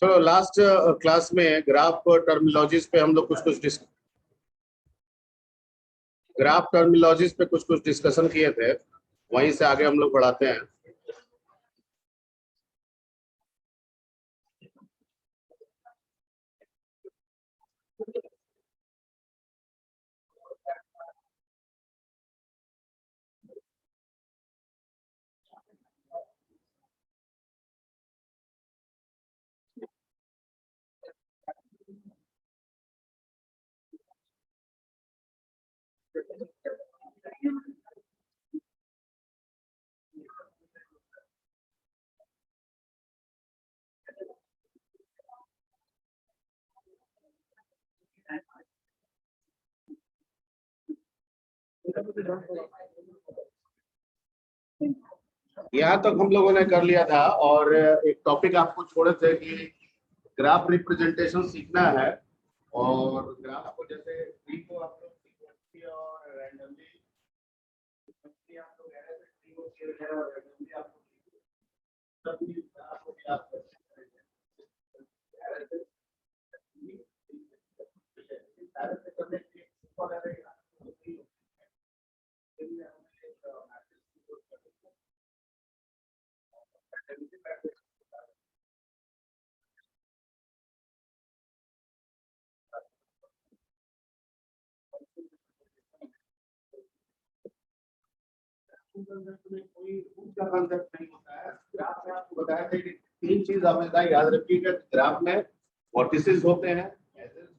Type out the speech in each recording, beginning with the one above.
चलो last class में graph terminologies पे कुछ कुछ डिस्कशन किए थे, वहीं से आगे हम लोग बढ़ाते हैं। यहाँ तक हम लोगों ने कर लिया था और एक टॉपिक आपको छोड़े थे कि ग्राफ रिप्रेजेंटेशन सीखना है। और ग्राफ को जैसे ट्री को आप लोग सीक्वेंसली और रैंडमली आप लोग ट्री को शेयर करें और रैंडमली आप लोग सभी ग्राफ को याद कर सकते हैं। कोई रूल का कांसेप्ट नहीं होता है। ग्राफ में आपको बताया था कि तीन चीज हमेशा याद रखिएगा। ग्राफ में वर्टिसेस होते हैं,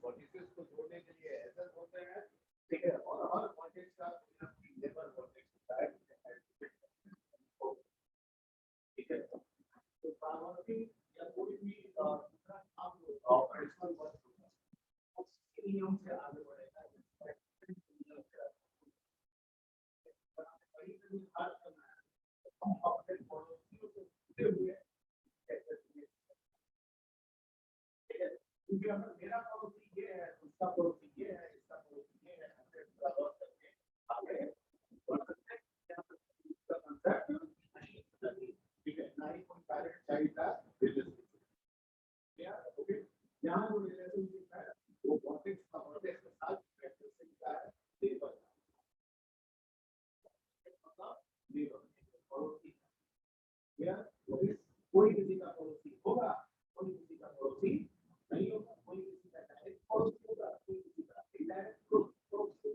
वर्टिसेस को जोड़ने के लिए एसेस होते हैं, ठीक है, और हर वर्टेक्स का नेबर वर्टेक्स होता है, ठीक है। तो सामग्री या कोई भी ऑपरेशनल वर्क उसके नियम से आगे बढ़ेगा। मेरा पड़ोसी ये है, उसका पड़ोसी ये है, इसका पड़ोसी ये है, ठीक है, ना ही कोई पैरेंट चाइल्ड का रिलेशनशिप। यहाँ जो रिलेशनशिप है वो वर्टेक्स का वर्टेक्स के साथ कैरेक्टरिस्टिक का है, लेबर पड़ोसी। कोई किसी का पड़ोसी होगा, कोई किसी का पड़ोसी नहीं होगा, कोई किसी का डायरेक्ट पड़ोसी होगा, कोई किसी का इनडायरेक्ट पड़ोसी।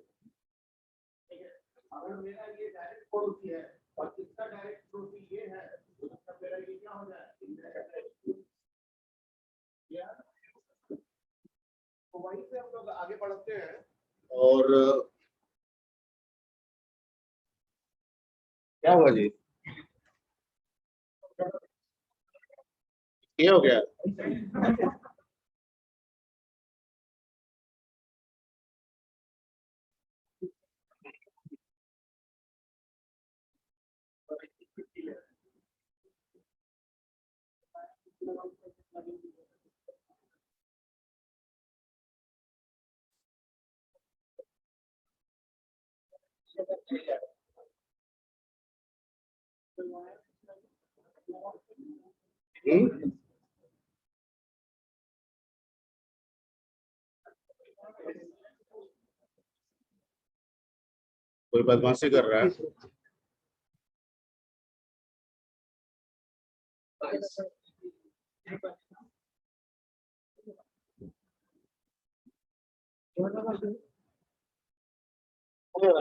ठीक है, अगर मेरा ये डायरेक्ट पड़ोसी है और इसका डायरेक्ट पड़ोसी ये है तो मतलब मेरा ये क्या हो जाए, इनडायरेक्ट। तो वहीं से हम लोग आगे बढ़ते हैं। और क्या हुआ जी, ये हो गया। कोई बदमाशी कर रहा है।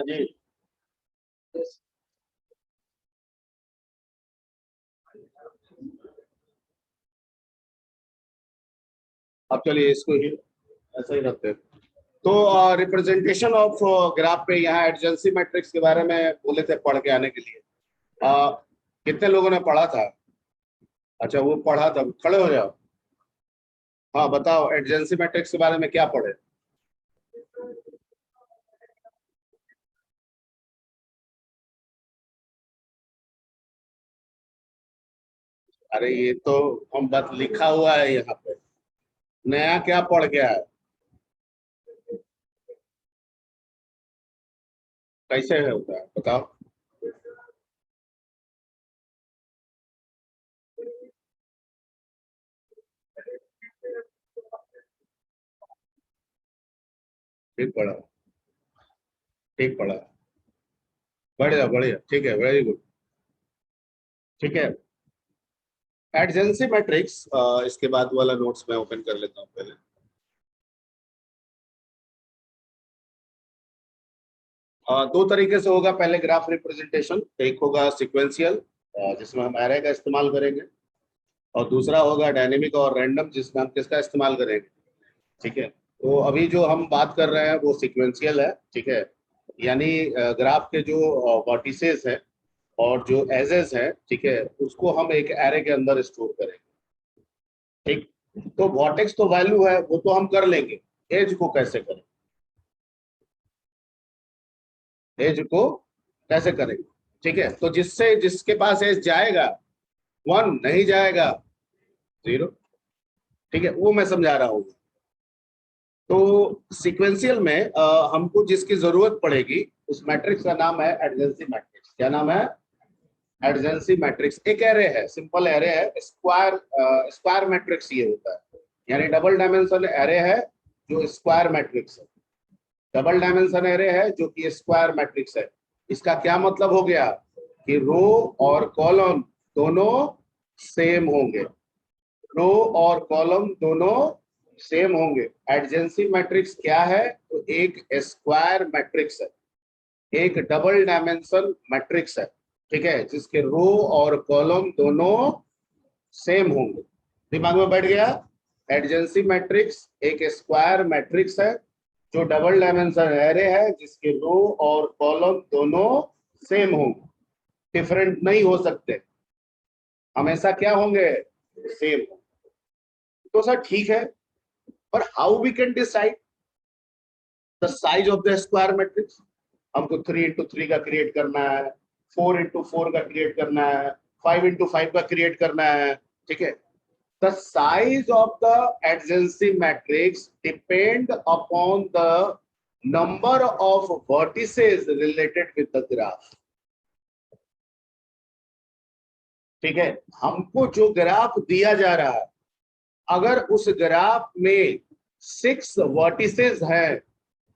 जी अब चलिए इसको ही ऐसा ही रखते हैं। तो रिप्रेजेंटेशन ऑफ ग्राफ पे यहाँ एडजेंसी मैट्रिक्स के बारे में बोले थे पढ़ के आने के लिए। कितने लोगों ने पढ़ा था? अच्छा वो पढ़ा था, खड़े हो जाओ। हाँ बताओ एडजेंसी मैट्रिक्स के बारे में क्या पढ़े? अरे ये तो हम बात लिखा हुआ है यहाँ पे, नया क्या पढ़ गया है? कैसे है होता है बताओ। ठीक पढ़ा, ठीक पढ़ा, बढ़िया बढ़िया, ठीक है, वेरी गुड। ठीक है, एडजेंसी मैट्रिक्स, इसके बाद वाला नोट्स मैं ओपन कर लेता हूँ पहले। दो तरीके से होगा, पहले ग्राफ रिप्रेजेंटेशन, एक होगा सिक्वेंशियल जिसमें हम एरे का इस्तेमाल करेंगे, और दूसरा होगा डायनेमिक और रैंडम जिसमें हम किसका इस्तेमाल करेंगे। ठीक है, तो अभी जो हम बात कर रहे हैं वो सिक्वेंशियल है। ठीक है, यानी ग्राफ के जो वर्टिसेस है और जो एजेस है, ठीक है, उसको हम एक एरे के अंदर स्टोर करेंगे। ठीक, तो वर्टेक्स तो वैल्यू है, वो तो हम कर लेंगे, एज को कैसे करें, एज को कैसे करेंगे। ठीक है, तो जिससे जिसके पास एज जाएगा 1, नहीं जाएगा 0। ठीक है, वो मैं समझा रहा हूँ। तो सीक्वेंशियल में हमको जिसकी जरूरत पड़ेगी उस मैट्रिक्स का नाम है एडजेंसी मैट्रिक्स। क्या नाम है? Adjacency matrix. एक एरे है, सिंपल एरे है, स्क्वायर स्क्वायर मैट्रिक्स ये होता है, यानी डबल डायमेंशन एरे है जो स्क्वायर मैट्रिक्स है। डबल डायमेंशन एरे है जो कि स्क्वायर मैट्रिक्स है। इसका क्या मतलब हो गया कि रो और कॉलम दोनों सेम होंगे, रो और कॉलम दोनों सेम होंगे। एडजेंसी मैट्रिक्स क्या है? तो एक स्क्वायर मैट्रिक्स है, एक डबल डायमेंशन मैट्रिक्स है। ठीक है, जिसके रो और कॉलम दोनों सेम होंगे। दिमाग में बैठ गया? एडजेंसी मैट्रिक्स एक स्क्वायर मैट्रिक्स है जो डबल डायमेंशन एरे है जिसके रो और कॉलम दोनों सेम होंगे, डिफरेंट नहीं हो सकते, हमेशा क्या होंगे? सेम। तो सर ठीक है, पर how we can decide the size of the square matrix? हमको 3 into 3 का क्रिएट करना है, 4 into 4 का क्रिएट करना है, 5 into 5 का क्रिएट करना है। ठीक है, the size of the adjacency matrix depend upon the number of vertices related with the graph. ठीक है, हमको जो ग्राफ दिया जा रहा है, अगर उस ग्राफ में 6 वर्टिसेस हैं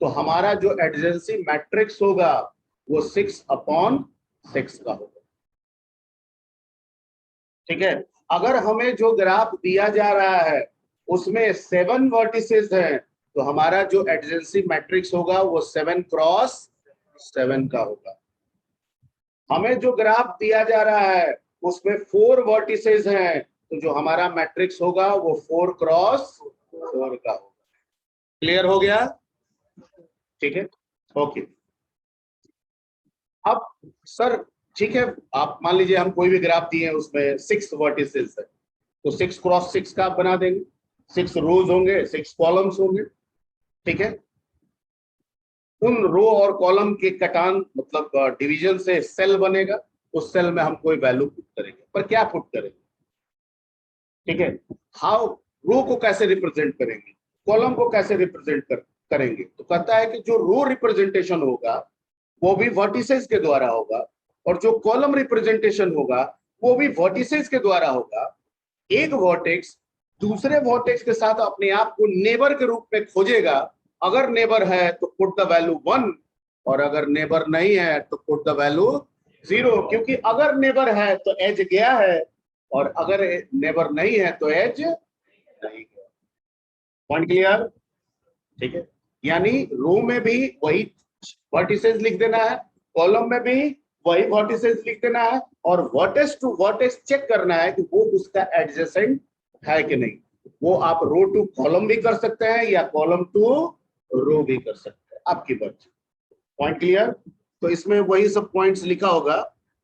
तो हमारा जो एडजेंसी मैट्रिक्स होगा वो 6/6 का होगा। ठीक है, अगर हमें जो ग्राफ दिया जा रहा है उसमें 7 वर्टिसेस हैं तो हमारा जो एडजेंसी मैट्रिक्स होगा वो 7x7 का होगा। हमें जो ग्राफ दिया जा रहा है उसमें 4 वर्टिसेस हैं तो जो हमारा मैट्रिक्स होगा वो 4x4 का होगा। क्लियर हो गया? ठीक है, ओके। अब सर ठीक है, आप मान लीजिए हम कोई भी ग्राफ दिए उसमें 6 वर्टिसेस है तो 6x6 का आप बना देंगे, 6 रोज होंगे, 6 कॉलम्स होंगे। ठीक है, उन रो और कॉलम के कटान मतलब डिवीजन से सेल बनेगा, उस सेल में हम कोई वैल्यू पुट करेंगे, पर क्या पुट करेंगे? ठीक है, हाउ, रो को कैसे रिप्रेजेंट करेंगे, कॉलम को कैसे रिप्रेजेंट करेंगे? तो कहता है कि जो रो रिप्रेजेंटेशन होगा वो भी वर्टिसेस के द्वारा होगा, और जो कॉलम रिप्रेजेंटेशन होगा वो भी वर्टिसेस के द्वारा होगा। एक वर्टेक्स दूसरे वर्टेक्स के साथ अपने आप को नेबर के रूप में खोजेगा। अगर नेबर है तो पुट द वैल्यू 1, और अगर नेबर नहीं है तो पुट द वैल्यू 0, क्योंकि अगर नेबर है तो एज गया है, और अगर नेबर नहीं है तो एज नहीं गया। Point clear? ठीक है, यानी रो में भी वही वर्टिसेस लिख देना है, कॉलम में भी वही वर्टिसेस लिख देना है, और वर्टेक्स टू वर्टेक्स चेक करना है कि वो उसका एडजेसेंट है कि नहीं। वो आप रो टू कॉलम भी कर सकते हैं या कॉलम टू रो भी कर सकते हैं, आपकी मर्जी। Point clear? तो इसमें वही सब पॉइंट्स लिखा होगा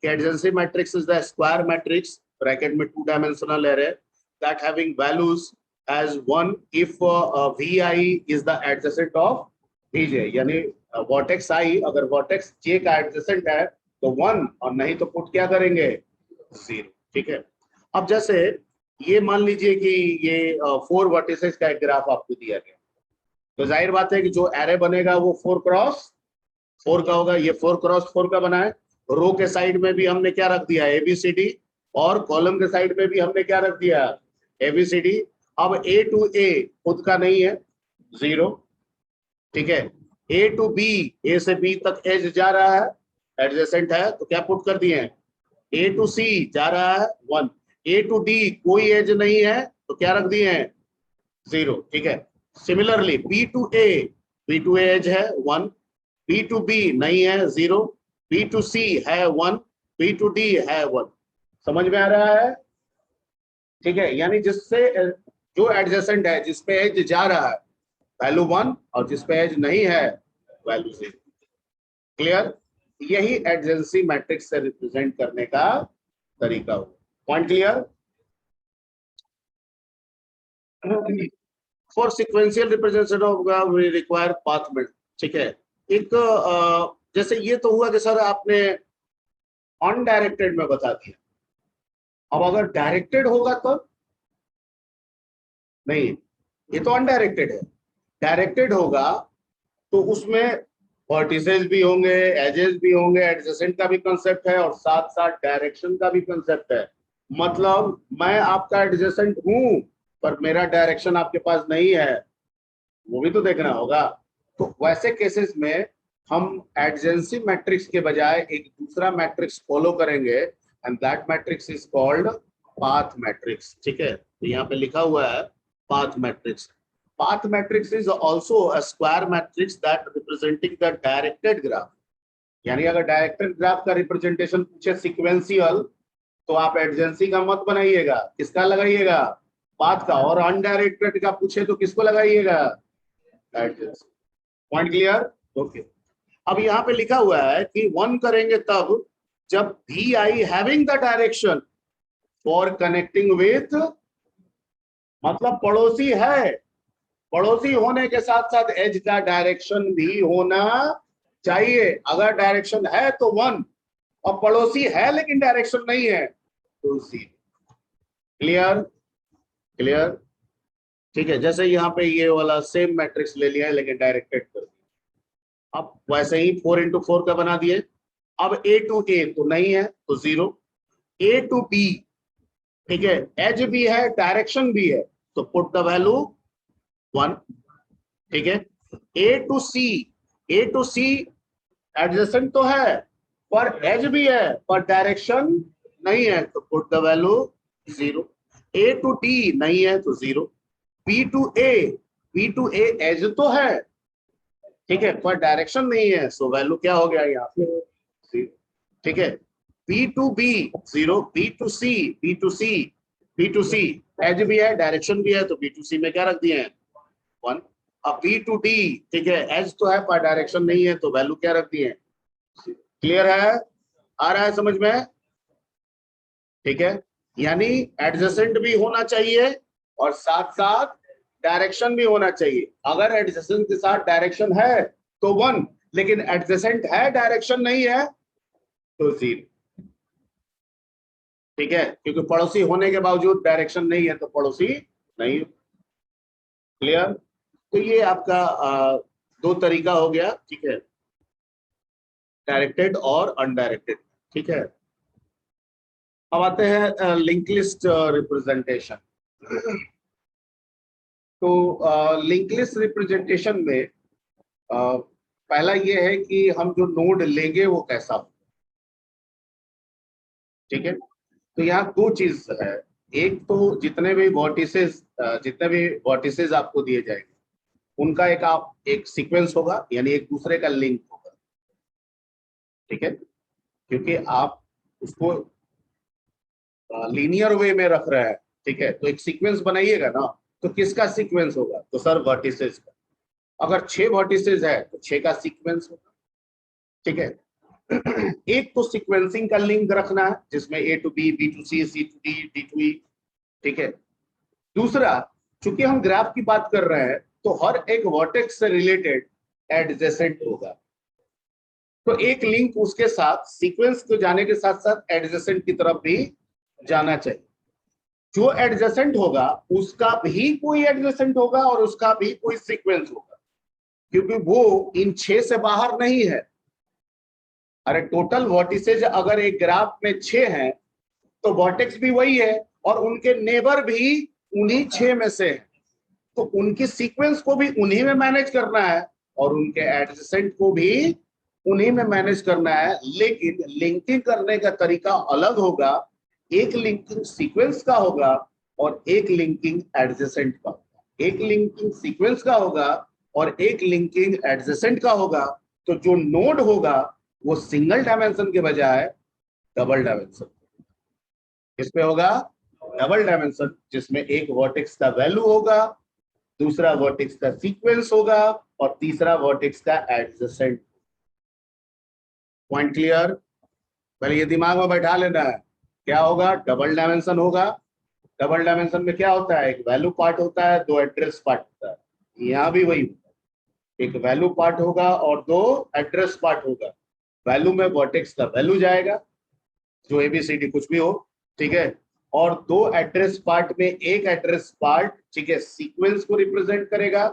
कि adjacency matrix is the square matrix bracket में 2 dimensional array that having values as 1 if vi is the adjacent of vj, यानी वर्टेक्स i अगर वर्टेक्स j का एडजेसेंट है तो 1, और नहीं तो पुट क्या करेंगे? 0। ठीक है, अब जैसे ये मान लीजिए कि ये 4 वर्टिसेस का एक ग्राफ आपको दिया गया, तो जाहिर बात है कि जो एरे बनेगा वो 4x4 का होगा। ये 4x4 का बना है। रो के साइड में भी हमने क्या रख दिया? ABCD, और कॉलम के साइड में भी हमने क्या रख दिया? ABCD। अब A to A खुद का नहीं है, 0। ठीक है, ए टू बी, ए से बी तक एज जा रहा है, एडजेसेंट है, तो क्या पुट कर दिए हैं? ए टू सी जा रहा है 1, ए टू डी कोई एज नहीं है तो क्या रख दिए हैं? 0, ठीक है। Similarly B to A, B to A edge है 1, बी टू बी नहीं है 0, बी टू सी है 1, बी टू डी है 1। समझ में आ रहा है? ठीक है, यानी जिससे जो एडजेसेंट है, जिस पे एज जा रहा है वैल्यू 1, और जिस पे एज नहीं है वैल्यू 0। क्लियर? यही एडजेंसी मैट्रिक्स से रिप्रेजेंट करने का तरीका हो। Point clear? For sequential representation of graph we require path में, ठीक है। एक जैसे ये तो हुआ कि सर आपने अनडायरेक्टेड में बता दिया, अब अगर डायरेक्टेड होगा तो नहीं, ये तो अनडायरेक्टेड है। डायरेक्टेड होगा तो उसमें वर्टिसेस भी होंगे, एजेस भी होंगे, एडजेसेंट का भी कंसेप्ट है और साथ साथ डायरेक्शन का भी कंसेप्ट है। मतलब मैं आपका एडजेसेंट हूं पर मेरा डायरेक्शन आपके पास नहीं है, वो भी तो देखना होगा। तो वैसे केसेस में हम एडजेंसी मैट्रिक्स के बजाय एक दूसरा मैट्रिक्स फॉलो करेंगे and that matrix is called path matrix, ठीक है। तो यहाँ पे लिखा हुआ है path matrix. Path matrix is also a square matrix that representing the directed graph। यानी अगर डायरेक्टेड ग्राफ का रिप्रेजेंटेशन पूछे सिक्वेंशियल, तो आप एडजेंसी का मत बनाइएगा, किसका लगाइएगा? पाथ का। और अनडायरेक्टेड का पूछे तो किसको लगाइएगा? एडजेंसी। Point clear? ओके। अब यहाँ पे लिखा हुआ है कि 1 करेंगे तब जब भी I having the direction for connecting with, मतलब पड़ोसी है, पड़ोसी होने के साथ साथ एज का डायरेक्शन भी होना चाहिए। अगर डायरेक्शन है तो 1, और पड़ोसी है लेकिन डायरेक्शन नहीं है तो 0। क्लियर? क्लियर? ठीक है। जैसे यहाँ पे ये वाला सेम मैट्रिक्स ले लिया है लेकिन डायरेक्टेड कर दिया। अब वैसे ही 4 into 4 का बना दिए। अब ए टू ए तो नहीं है तो 0, ए टू बी, ठीक है, एज भी है डायरेक्शन भी है तो पुट द वैल्यू 1, ठीक है। A to C, A to C adjacent तो है पर एज भी है पर डायरेक्शन नहीं है तो put the value 0। A to D नहीं है तो 0। B to A, B to A edge तो है, ठीक है, पर डायरेक्शन नहीं है, सो वैल्यू क्या हो गया यहाँ पे? 0, ठीक है। B to B 0, B to C, B to C, B to C edge भी है डायरेक्शन भी है तो बी टू सी में क्या रख दिए हैं? 1। अब बी टू डी, ठीक है, एज तो है पर डायरेक्शन नहीं है तो वैल्यू क्या रख दिए? क्लियर है? आ रहा है समझ में? ठीक है, यानी एडजेसेंट भी होना चाहिए और साथ साथ डायरेक्शन भी होना चाहिए। अगर एडजेसेंट के साथ डायरेक्शन है तो 1, लेकिन एडजेसेंट है डायरेक्शन नहीं है तो 0, ठीक है, क्योंकि पड़ोसी होने के बावजूद डायरेक्शन नहीं है तो पड़ोसी नहीं। क्लियर? तो ये आपका 2 तरीका हो गया, ठीक है, डायरेक्टेड और अनडायरेक्टेड, ठीक है। अब आते हैं लिंक लिस्ट रिप्रेजेंटेशन। तो लिंक लिस्ट रिप्रेजेंटेशन में पहला ये है कि हम जो नोड लेंगे वो कैसा हो, ठीक है। तो यहाँ 2 चीज है। एक तो जितने भी वर्टिसेस आपको दिए जाएंगे उनका एक सीक्वेंस होगा, यानी एक दूसरे का लिंक होगा, ठीक है, क्योंकि आप उसको लीनियर वे में रख रहे हैं, ठीक है। तो एक सीक्वेंस बनाइएगा ना, तो किसका सीक्वेंस होगा? तो सर वर्टिसेस का। अगर 6 वर्टिसेस है तो 6 का सीक्वेंस होगा, ठीक है। एक तो सीक्वेंसिंग का लिंक रखना है जिसमें A to B, B to C, C to D, D to E, ठीक है। दूसरा, चूंकि हम ग्राफ की बात कर रहे हैं तो हर एक वर्टेक्स से रिलेटेड एडजेसेंट होगा, तो एक लिंक उसके साथ सीक्वेंस को जाने के साथ साथ एडजेसेंट की तरफ भी जाना चाहिए। जो एडजेसेंट होगा उसका भी कोई एडजेसेंट होगा और उसका भी कोई सीक्वेंस होगा, क्योंकि वो इन 6 से बाहर नहीं है। अरे टोटल वर्टिसेज अगर एक ग्राफ में 6 हैं तो वर्टेक्स भी वही है और उनके नेबर भी उन्हीं 6 में से है, तो उनकी सीक्वेंस को भी उन्हीं में मैनेज करना है। और उनके एडजेसेंट को भी उन्हीं में मैनेज करना है, लेकिन लिंकिंग करने का तरीका अलग होगा। एक लिंकिंग सीक्वेंस का होगा और एक लिंकिंग एडजेसेंट का होगा। एक लिंकिंग सीक्वेंस का होगा और एक लिंकिंग एडजेसेंट का होगा। तो जो नोड होगा वो सिंगल डायमेंशन के बजाय डबल डायमेंशन इसमें होगा, डबल डायमेंशन, जिसमें एक वर्टेक्स का वैल्यू होगा, दूसरा वर्टेक्स का सीक्वेंस होगा और तीसरा वर्टेक्स का एडजेसेंट। Point clear? पहले ये दिमाग में बैठा लेना है, क्या होगा, डबल डायमेंशन होगा। डबल डायमेंशन में क्या होता है, एक वैल्यू पार्ट होता है, दो एड्रेस पार्ट होता है। यहाँ भी वही होता है, एक वैल्यू पार्ट होगा और दो एड्रेस पार्ट होगा। वैल्यू में वर्टेक्स का वैल्यू जाएगा, जो एबीसीडी कुछ भी हो, ठीक है, और दो एड्रेस पार्ट में एक एड्रेस पार्ट, ठीक है, सीक्वेंस को रिप्रेजेंट करेगा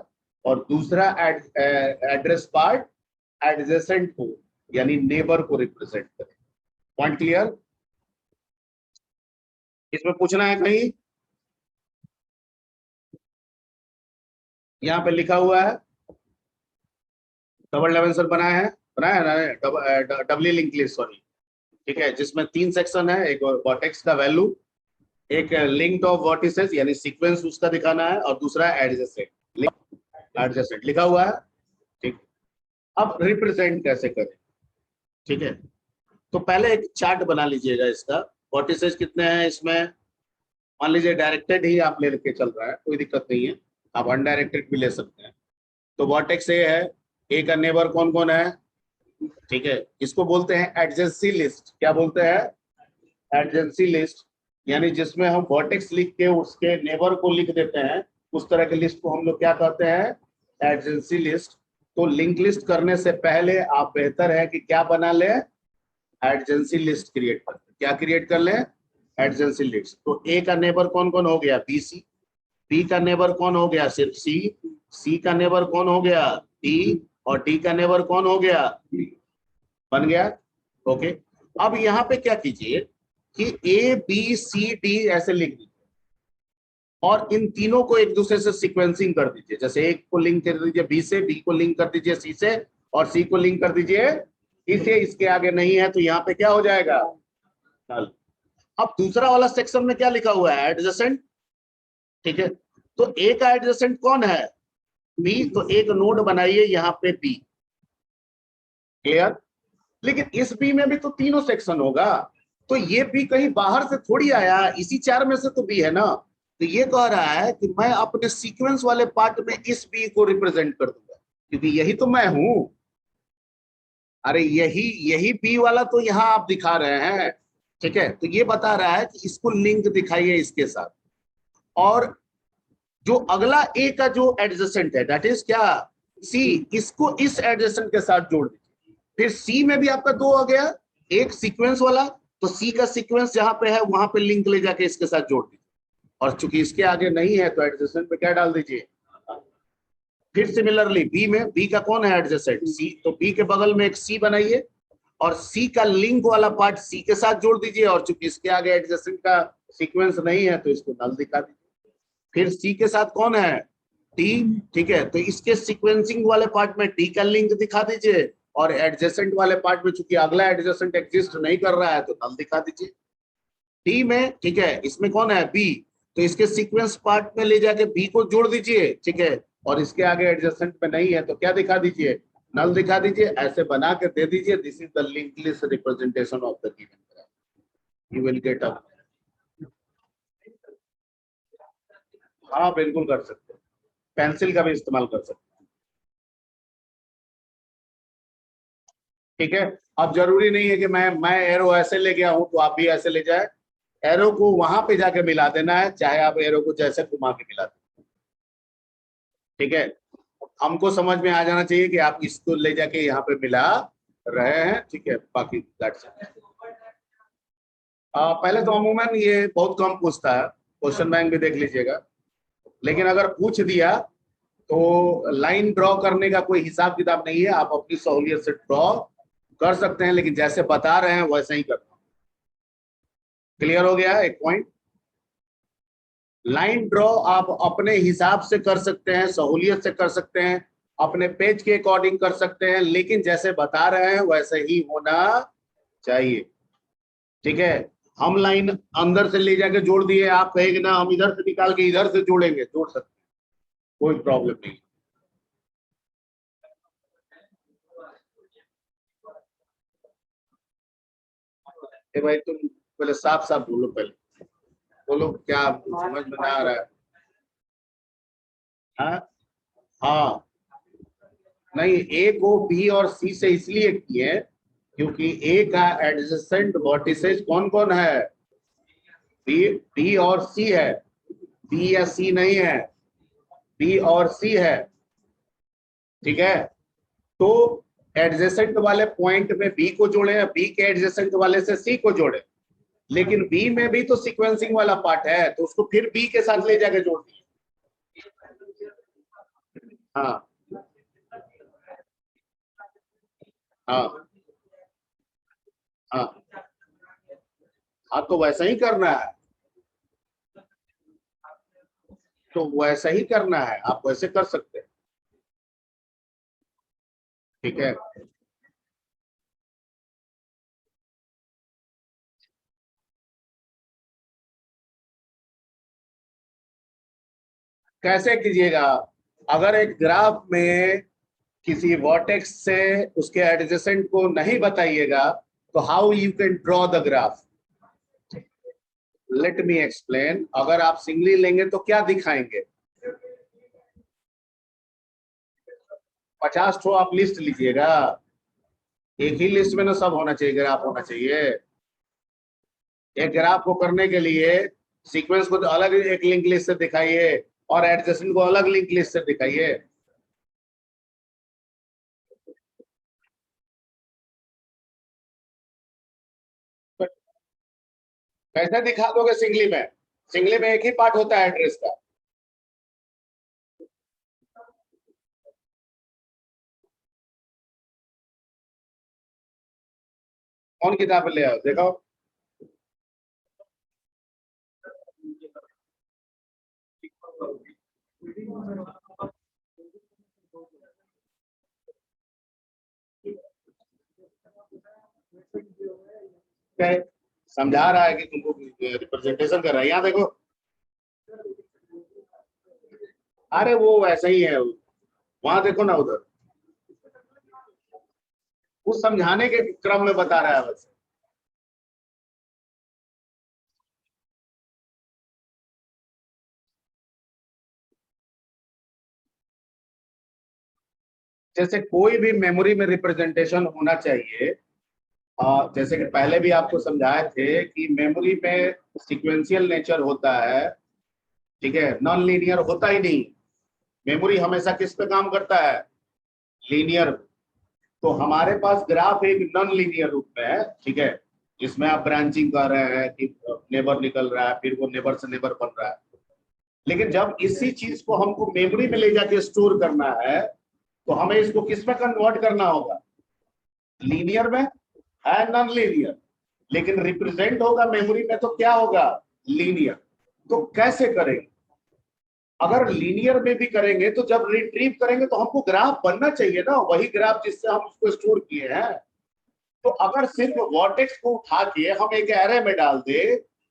और दूसरा एड्रेस पार्ट एडजेसेंट को यानी नेबर को रिप्रेजेंट करेगा। Point clear? इसमें पूछना है कहीं? यहाँ पे लिखा हुआ है डबल डायमेंशन बनाया है ना, डबली लिंक लिस्ट, सॉरी, ठीक है, जिसमें 3 सेक्शन है, एक वर्टेक्स का वैल्यू, एक लिंक्ड ऑफ वर्टिसेस यानी सीक्वेंस उसका दिखाना है, और दूसरा एडजेसेंट। एडजेसेंट लिखा हुआ है, ठीक। अब रिप्रेजेंट कैसे करें, ठीक है, तो पहले एक चार्ट बना लीजिएगा इसका। वर्टिसेस कितने हैं इसमें, मान लीजिए डायरेक्टेड ही आप लेके चल रहा है, कोई दिक्कत नहीं है, आप अनडायरेक्टेड भी ले सकते हैं। तो वर्टेक्स ए है, ए का नेबर कौन कौन है, ठीक है, इसको बोलते हैं एडजेंसी लिस्ट। क्या बोलते हैं, एडजेंसी लिस्ट, यानी जिसमें हम वर्टेक्स लिख के उसके नेबर को लिख देते हैं, उस तरह के लिस्ट को हम लोग क्या कहते हैं, एडजेंसी लिस्ट। तो लिंक लिस्ट करने से पहले आप बेहतर है कि क्या बना ले, एडजेंसी लिस्ट क्रिएट कर। क्या क्रिएट कर ले, एडजेंसी लिस्ट। तो ए का नेबर कौन कौन हो गया, बी सी। बी का नेबर कौन हो गया, सिर्फ सी। सी का नेबर कौन हो गया, डी। और डी का नेबर कौन हो गया, बन गया। ओके, अब यहाँ पे क्या कीजिए कि ए बी सी डी ऐसे लिख दीजिए और इन तीनों को एक दूसरे से सीक्वेंसिंग कर दीजिए। जैसे एक को लिंक कर दीजिए बी से, बी को लिंक कर दीजिए सी से, और सी को लिंक कर दीजिए ई से। इसके आगे नहीं है तो यहाँ पे क्या हो जाएगा, नल। अब दूसरा वाला सेक्शन में क्या लिखा हुआ है, एडजेसेंट, ठीक है। तो ए का एडजेसेंट कौन है, बी। तो एक नोड बनाइए यहाँ पे बी, क्लियर। लेकिन इस बी में भी तो तीनों सेक्शन होगा, तो ये बी कहीं बाहर से थोड़ी आया, इसी 4 में से तो बी है ना। तो ये कह रहा है कि मैं अपने सीक्वेंस वाले पार्ट में इस बी को रिप्रेजेंट कर दूंगा, क्योंकि यही तो मैं हूं। अरे यही यही बी वाला तो यहाँ आप दिखा रहे हैं, ठीक है। तो ये बता रहा है कि इसको लिंक दिखाइए इसके साथ, और जो अगला ए का जो एडजेसेंट है, दैट इज क्या, सी, इसको इस एडजेसेंट के साथ जोड़ दीजिए। फिर सी में भी आपका 2 आ गया, एक सीक्वेंस वाला, तो सी का सीक्वेंस जहां पे है वहां पे लिंक ले जाके इसके साथ जोड़ दीजिए, और चूंकि इसके आगे नहीं है तो एडजेसेंट पे क्या डाल दीजिए। फिर सिमिलरली बी में, बी का कौन है एडजेसेंट, सी। तो बी के बगल में एक सी बनाइए और सी का लिंक वाला पार्ट सी के साथ जोड़ दीजिए, और चूंकि इसके आगे एडजेसेंट का सीक्वेंस नहीं है तो इसको नल दिखा दीजिए। फिर सी के साथ कौन है, डी, ठीक है। तो इसके सीक्वेंसिंग वाले पार्ट में डी का लिंक दिखा दीजिए, और एडजेसेंट वाले पार्ट में चूंकि अगला एडजेसेंट एग्जिस्ट नहीं कर रहा है तो नल दिखा दीजिए। डी में, ठीक है, इसमें कौन है, बी। तो इसके सीक्वेंस पार्ट में ले जाके बी को जोड़ दीजिए, ठीक है, और इसके आगे एडजेसेंट में नहीं है तो क्या दिखा दीजिए, नल दिखा दीजिए। ऐसे बना के दे दीजिए, this is the link list representation of the given graph, you will get up. हाँ बिल्कुल कर सकते हैं, पेंसिल का भी इस्तेमाल कर सकते हैं, ठीक है। अब जरूरी नहीं है कि मैं एरो ऐसे ले गया हूं तो आप भी ऐसे ले जाए। एरो को वहां पे जाके मिला देना है, चाहे आप एरो को जैसे घुमा के मिला दें, ठीक है। हमको समझ में आ जाना चाहिए कि आप इसको ले जाके यहाँ पे मिला रहे हैं, ठीक है। बाकी दैट्स इट। पहले तो अमूमन ये बहुत कम पूछता है, क्वेश्चन बैंक भी देख लीजिएगा, लेकिन अगर पूछ दिया तो लाइन ड्रॉ करने का कोई हिसाब किताब नहीं है, आप अपनी सहूलियत से ड्रॉ कर सकते हैं, लेकिन जैसे बता रहे हैं वैसे ही करना। क्लियर हो गया एक पॉइंट। लाइन ड्रॉ आप अपने हिसाब से कर सकते हैं, सहूलियत से कर सकते हैं, अपने पेज के अकॉर्डिंग कर सकते हैं, लेकिन जैसे बता रहे हैं वैसे ही होना चाहिए। ठीक है, हम लाइन अंदर से ले जाके जोड़ दिए, आप कहेंगे ना हम इधर से निकाल के इधर से जोड़ेंगे, जोड़ सकते हैं, कोई प्रॉब्लम नहीं। भाई तुम पहले साफ साफ बोलो, पहले बोलो क्या समझ में ना आ रहा है। हाँ हाँ, नहीं ए को बी और सी से इसलिए किए क्योंकि ए का एडजेसेंट वर्टिसेस कौन कौन है, बी बी और सी है, बी या सी नहीं है, बी और सी है। ठीक है, तो एडजेसेंट वाले पॉइंट में बी को जोड़े, बी के एडजेसेंट वाले से सी को जोड़े, लेकिन बी में भी तो सीक्वेंसिंग वाला पार्ट है, तो उसको फिर बी के साथ ले जाके जोड़ दिए। हाँ हाँ हाँ हाँ, तो वैसा ही करना है, तो वैसा ही करना है, आप वैसे कर सकते हैं। ठीक है, कैसे कीजिएगा, अगर एक ग्राफ में किसी वर्टेक्स से उसके एडजेसेंट को नहीं बताइएगा तो how you can draw the graph. Let me explain, अगर आप सिंगली लेंगे तो क्या दिखाएंगे, 50 ठो आप लिस्ट लीजिएगा, एक ही लिस्ट में ना सब होना चाहिए, ग्राफ होना चाहिए। एक ग्राफ को करने के लिए सीक्वेंस को तो अलग एक लिंक लिस्ट से दिखाइए और एडजेसेंट को अलग लिंक लिस्ट से दिखाइए। कैसे दिखा दोगे सिंगली में, सिंगली में एक ही पार्ट होता है एड्रेस का। कौन किताब ले आओ देखो। क्या है? समझा रहा है कि तुमको रिप्रेजेंटेशन कर रहा है, यहाँ देखो। अरे वो वैसा ही है, वहां देखो ना उधर, उस समझाने के क्रम में बता रहा है बस। जैसे कोई भी मेमोरी में रिप्रेजेंटेशन होना चाहिए, जैसे कि पहले भी आपको समझाए थे कि मेमोरी में सीक्वेंशियल नेचर होता है। ठीक है, नॉन लीनियर होता ही नहीं। मेमोरी हमेशा किस पे काम करता है, लीनियर। तो हमारे पास ग्राफ एक नॉन लीनियर रूप में है। ठीक है, जिसमें आप ब्रांचिंग कर रहे हैं कि नेबर निकल रहा है, फिर वो नेबर से नेबर बन रहा है। लेकिन जब इसी चीज को हमको मेमोरी में ले जाके स्टोर करना है तो हमें इसको किस में कन्वर्ट करना होगा, लीनियर में है, नॉन लीनियर। लेकिन रिप्रेजेंट होगा मेमोरी में तो क्या होगा, लीनियर। तो कैसे करेंगे, अगर लीनियर में भी करेंगे तो जब रिट्रीव करेंगे तो हमको ग्राफ बनना चाहिए ना, वही ग्राफ जिससे हम उसको स्टोर किए हैं। तो अगर सिर्फ वर्टेक्स को उठा के हम एक एरे में डाल दे,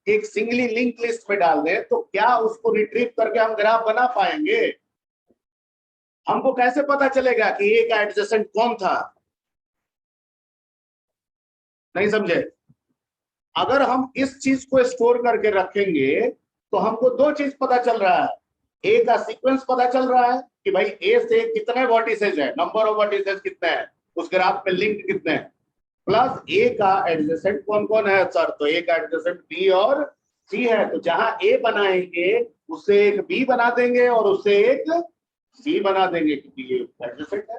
एक सिंगली लिंक लिस्ट में डाल दे, तो क्या उसको रिट्रीव करके हम ग्राफ बना पाएंगे। हमको कैसे पता चलेगा कि ए का एडजेसेंट कौन था, नहीं समझे। अगर हम इस चीज को स्टोर करके रखेंगे तो हमको दो चीज पता चल रहा है, ए का सीक्वेंस पता चल रहा है कि भाई ए से कितने वर्टिसेस है, नंबर ऑफ वर्टिसेस कितने हैं, उस ग्राफ पे लिंक कितने हैं, प्लस ए का एडजेसेंट कौन कौन है सर, तो ए का एडजेसेंट बी और सी है, तो जहां ए बनाएंगे उससे एक बी बना देंगे और उससे एक सी बना देंगे क्योंकि ये एडजेसेंट है।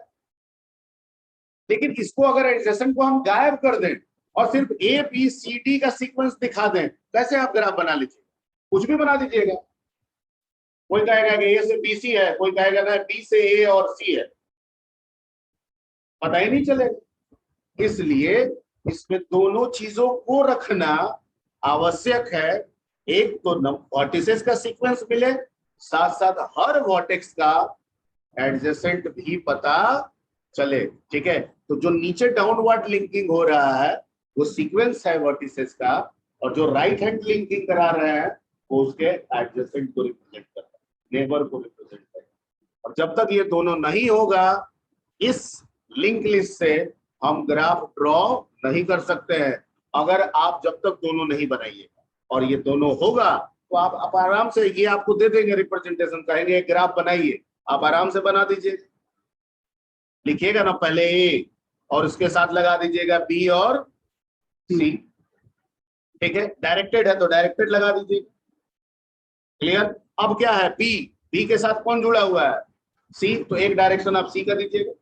लेकिन इसको अगर एडजेसेंट को हम गायब कर दें और सिर्फ ए बी सी डी का सीक्वेंस दिखा दें, कैसे आप ग्राफ बना लीजिए, कुछ भी बना दीजिएगा। कोई कहेगा कि ए से बी सी है, कोई कहेगा ना बी से ए और सी है, पता ही नहीं चलेगा। इसलिए इसमें दोनों चीजों को रखना आवश्यक है। एक तो वर्टिसेस का सीक्वेंस मिले, साथ साथ हर वर्टेक्स का एडजेसेंट भी पता चले। ठीक है, तो जो नीचे डाउनवर्ड लिंकिंग हो रहा है वो सीक्वेंस है वर्टिसेस का, और जो राइट हैंड लिंकिंग करा रहे हैं वो उसके एडजेसेंट को रिप्रेजेंट कर रहे हैं, नेबर को रिप्रेजेंट कर रहे हैं। और जब तक ये दोनों नहीं होगा, इस लिंक लिस्ट से हम ग्राफ ड्रॉ नहीं कर सकते हैं। अगर आप जब तक दोनों नहीं बनाइएगा, और ये दोनों होगा तो आप आराम से, ये आपको दे देंगे रिप्रेजेंटेशन, कहेंगे एक ग्राफ बनाइए, आप आराम से बना दीजिए। लिखिएगा ना पहले ए, और उसके साथ लगा दीजिएगा बी और सी। ठीक है, डायरेक्टेड है तो डायरेक्टेड लगा दीजिए। क्लियर? अब क्या है, बी, बी के साथ कौन जुड़ा हुआ है, सी, तो एक डायरेक्शन आप सी का दीजिएगा।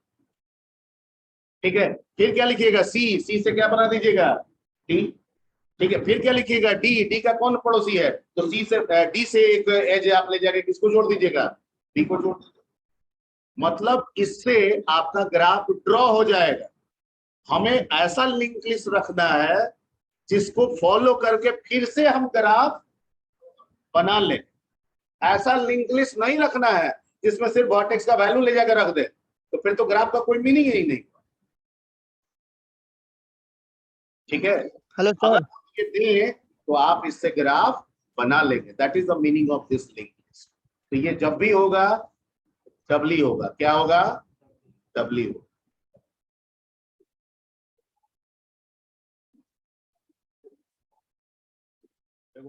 ठीक है, फिर क्या लिखिएगा, सी, सी से क्या बना दीजिएगा, डी। ठीक है, फिर क्या लिखिएगा, डी, डी का कौन पड़ोसी है, तो सी से, डी से एक एज आप ले जाके किसको जोड़ दीजिएगा, डी को जोड़ दीजिएगा। मतलब इससे आपका ग्राफ ड्रॉ हो जाएगा। हमें ऐसा लिंक लिस्ट रखना है जिसको फॉलो करके फिर से हम ग्राफ बना लें। ऐसा लिंक लिस्ट नहीं रखना है जिसमें सिर्फ वर्टेक्स का वैल्यू ले जाकर रख दे, तो फिर तो ग्राफ का कोई मीनिंग ही नहीं। ठीक है, हेलो अगर सर। ये दें तो आप इससे ग्राफ बना लेंगे। That is the meaning of this link list. तो ये जब भी होगा डबली होगा, क्या होगा, डबली होगा।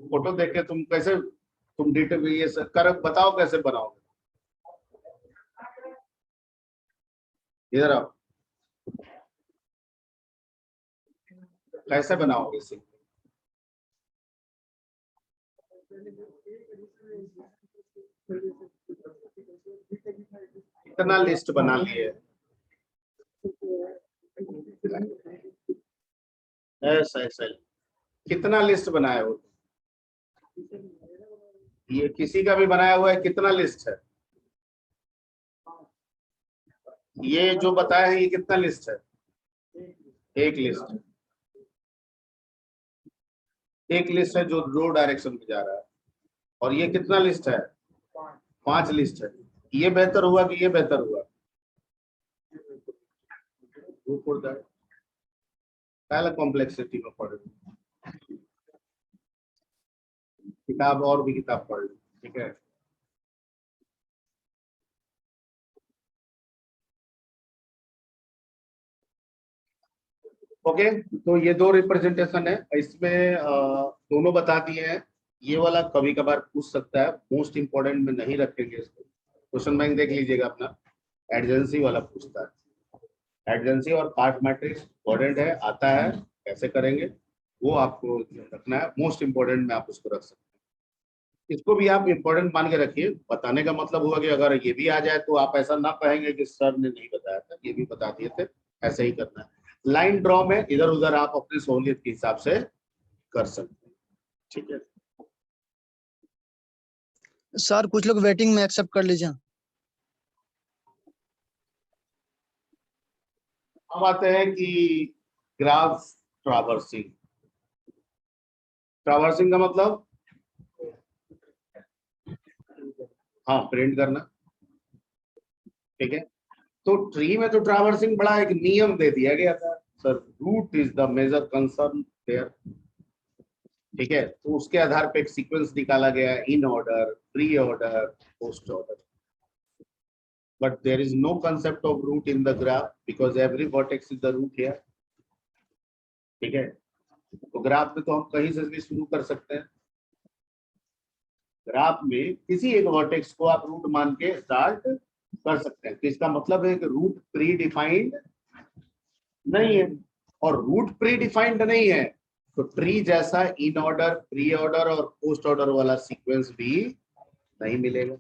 फोटो देख के तुम कैसे, तुम डिटेल ये कर बताओ कैसे बनाओगे। इधर आओ, कैसे बनाओगे इसे, कितना लिस्ट बना लिए, ऐसा ऐसा कितना लिस्ट बनाया हो, ये किसी का भी बनाया हुआ है, कितना लिस्ट है, ये जो बताया है ये कितना लिस्ट है, एक लिस्ट, एक लिस्ट है जो रो डायरेक्शन में जा रहा है। और ये कितना लिस्ट है, 5 लिस्ट है। ये बेहतर हुआ कि ये बेहतर हुआ, पहला कॉम्प्लेक्सिटी में पढ़, किताब और भी किताब पढ़ ली। ठीक है, ओके। तो ये दो रिप्रेजेंटेशन है, इसमें दोनों बता दिए हैं। ये वाला कभी कभार पूछ सकता है, मोस्ट इंपोर्टेंट में नहीं रखेंगे इसको। क्वेश्चन बैंक देख लीजिएगा अपना, एडजेंसी वाला पूछता है। एडजेंसी और पार्ट मैट्रिक्स इंपॉर्टेंट है, आता है, कैसे करेंगे वो आपको रखना है। मोस्ट इंपोर्टेंट में आप उसको रख सकते हैं। इसको भी आप इंपॉर्टेंट मान के रखिए। बताने का मतलब हुआ कि अगर ये भी आ जाए तो आप ऐसा ना कहेंगे कि सर ने नहीं बताया था, ये भी बता दिए थे, ऐसे ही करना है। लाइन ड्रॉ में इधर उधर आप अपनी सहूलियत के हिसाब से कर सकते हैं। ठीक है सर कुछ लोग वेटिंग में एक्सेप्ट कर लीजिए। अब आते हैं कि ग्राफ ट्रावर्सिंग। ट्रावर्सिंग का मतलब, हाँ, प्रिंट करना। ठीक है, तो ट्री में तो ट्रावर्सिंग बड़ा एक नियम दे दिया गया था sir, root is the major concern there. ठीक है, तो उसके आधार पे एक सीक्वेंस निकाला गया, in order, pre order, post order. But there is no concept of root in the graph because every vertex is the root here. ठीक है, तो ग्राफ में तो हम कहीं से भी शुरू कर सकते हैं। ग्राफ में किसी एक वर्टेक्स को आप रूट मान के स्टार्ट कर सकते हैं। तो इसका मतलब है कि रूट प्री डिफाइंड नहीं है, और रूट प्री डिफाइंड नहीं है तो ट्री जैसा इन ऑर्डर, प्री ऑर्डर और पोस्ट ऑर्डर वाला सीक्वेंस भी नहीं मिलेगा।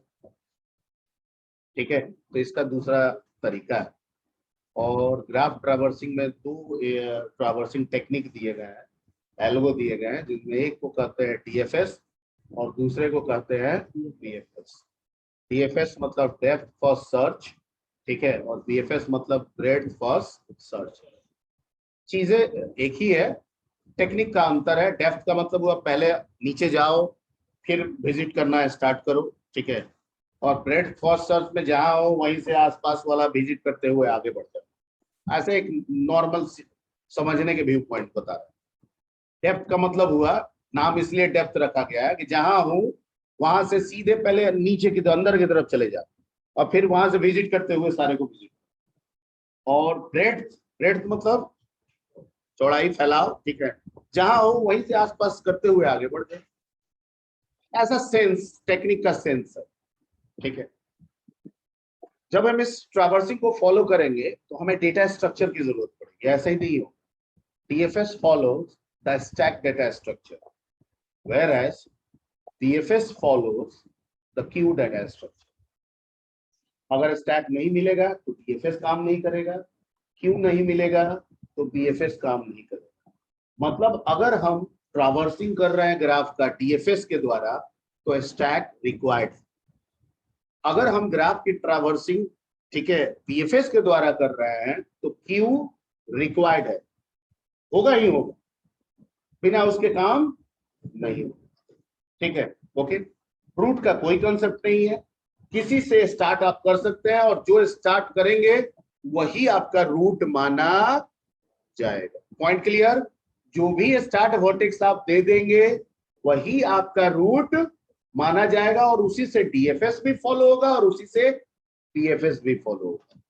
ठीक है, तो इसका दूसरा तरीका है। और ग्राफ ट्रावर्सिंग में दो ट्रावर्सिंग टेक्निक दिए गए हैं, एल्गो दिए गए हैं, जिसमें एक को कहते हैं डीएफएस और दूसरे को कहते हैं बीएफएस। डीएफएस मतलब डेप्थ फर्स्ट सर्च, ठीक है, और बीएफएस मतलब ब्रेड्थ फर्स्ट सर्च। चीजें एक ही है, टेक्निक का अंतर है। डेप्थ का मतलब हुआ पहले नीचे जाओ फिर विजिट करना स्टार्ट करो। ठीक है, और ब्रेड्थ फर्स्ट सर्च में जहां हो वहीं से आसपास वाला विजिट करते हुए आगे बढ़ते हो। ऐसे एक नॉर्मल समझने के व्यू पॉइंट बता रहे हैं। डेप्थ का मतलब हुआ, नाम इसलिए डेप्थ रखा गया है कि जहां हूं वहां से सीधे पहले नीचे की तरफ, अंदर की तरफ चले जाओ और फिर वहां से विजिट करते हुए सारे को विजिट। और ब्रेड्थ, ब्रेड्थ मतलब चौड़ाई, फैलाव, ठीक है, जहां हो वहीं से आसपास करते हुए आगे बढ़ जाए। ऐसा सेंस, टेक्निक का सेंस है, ठीक है। जब हम इस ट्रैवर्सिंग को फॉलो करेंगे तो हमें डेटा स्ट्रक्चर की जरूरत पड़ेगी, ऐसा ही नहीं हो। DFS follows the stack data structure, whereas DFS follows the queue data structure. अगर स्टैक नहीं मिलेगा तो DFS काम नहीं करेगा, क्यू नहीं मिलेगा तो BFS काम नहीं करेगा। मतलब अगर हम ट्रैवर्सिंग कर रहे हैं ग्राफ का DFS के द्वारा तो स्टैक रिक्वायर्ड। अगर हम ग्राफ की ट्रैवर्सिंग, ठीक है, BFS के द्वारा कर रहे हैं तो क्यू रिक्वायर्ड है, होगा ही होगा, बिना उसके काम नहीं होगा, ठीक है। ओके, रूट का कोई कंसेप्ट नहीं है, किसी से स्टार्ट आप कर सकते हैं और जो स्टार्ट करेंगे वही आपका रूट माना जाएगा। Point clear? जो भी स्टार्ट वर्टेक्स आप दे देंगे वही आपका रूट माना जाएगा और उसी से DFS भी फॉलो होगा और उसी से PFS भी फॉलो होगा।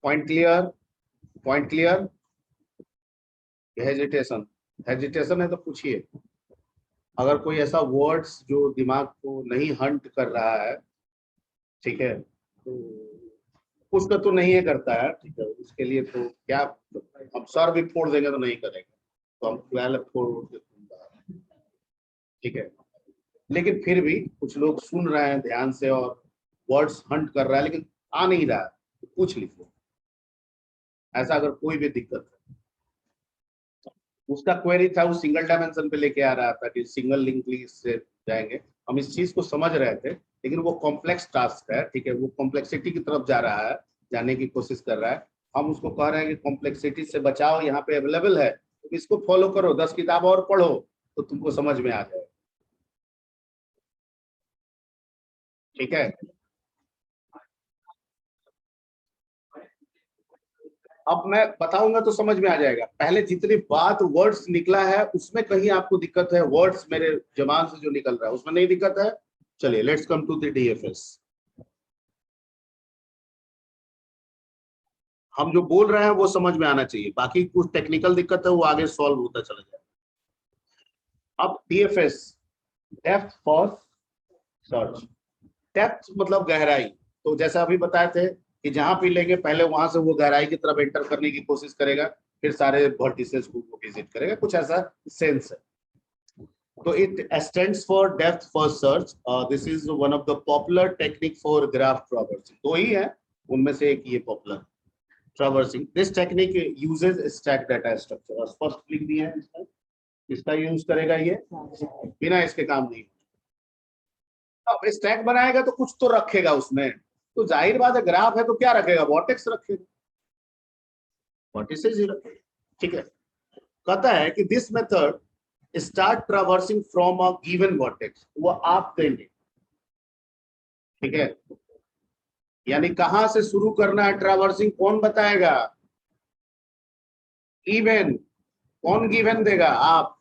Point clear? Point clear? Hesitation, hesitation है तो पूछिए। अगर कोई ऐसा वर्ड्स जो दिमाग को नहीं हंट कर रहा है, ठीक है, तो उसका तो नहीं है करता है, ठीक है, उसके लिए तो क्या, हम सर भी फोड़ देंगे तो नहीं करेंगे, तो हम 12 फोड़ के, ठीक है। लेकिन फिर भी कुछ लोग सुन रहे हैं ध्यान से और वर्ड्स हंट कर रहा है लेकिन आ नहीं रहा है, तो पूछ लीजिए। ऐसा अगर कोई भी दिक्कत है, उसका क्वेरी था वो सिंगल डायमेंशन पे लेके आ रहा था कि सिंगल लिंक लिस्ट से जाएंगे। हम इस चीज को समझ रहे थे लेकिन वो कॉम्प्लेक्स टास्क है, ठीक है, वो कॉम्प्लेक्सिटी की तरफ जा रहा है, जाने की कोशिश कर रहा है। हम उसको कह रहे हैं कि कॉम्प्लेक्सिटी से बचाओ, यहाँ पे अवेलेबल है, तुम इसको फॉलो करो, 10 किताब और पढ़ो तो तुमको समझ में आ जाएगा, ठीक है। अब मैं बताऊंगा तो समझ में आ जाएगा, पहले जितनी बात वर्ड्स निकला है उसमें कहीं आपको दिक्कत है, वर्ड्स मेरे जबान से जो निकल रहा है उसमें नहीं दिक्कत है। चलिए let's come to the DFS। हम जो बोल रहे हैं वो समझ में आना चाहिए, बाकी कुछ टेक्निकल दिक्कत है वो आगे सॉल्व होता चला जाएगा। अब DFS, depth first search. Depth मतलब गहराई, तो जैसा अभी बताए थे कि जहां भी लेंगे पहले वहां से वो गहराई की तरफ एंटर करने की कोशिश करेगा, फिर सारे वर्टिसेस को विजिट करेगा, कुछ ऐसा सेंस है। तो it stands for depth first search. This is one of the popular technique for graph traversing. दो ही है उनमें से एक ये popular traversing. This technique uses stack data structure. और स्पष्ट लिख दिया है इसका, इसका यूज करेगा ये, बिना इसके काम नहीं। अब स्टैक बनाएगा तो कुछ तो रखेगा उसमें, तो जाहिर बात है ग्राफ है तो क्या रखेगा, वर्टेक्स रखेगा, वर्टिसेस ही रखेगा, ठीक है। कहता है कि this method start traversing from a given vertex, वो आप देंगे, ठीक है। यानी कहां से शुरू करना है ट्रैवर्सिंग, कौन बताएगा, गिवन, कौन गिवन देगा, आप।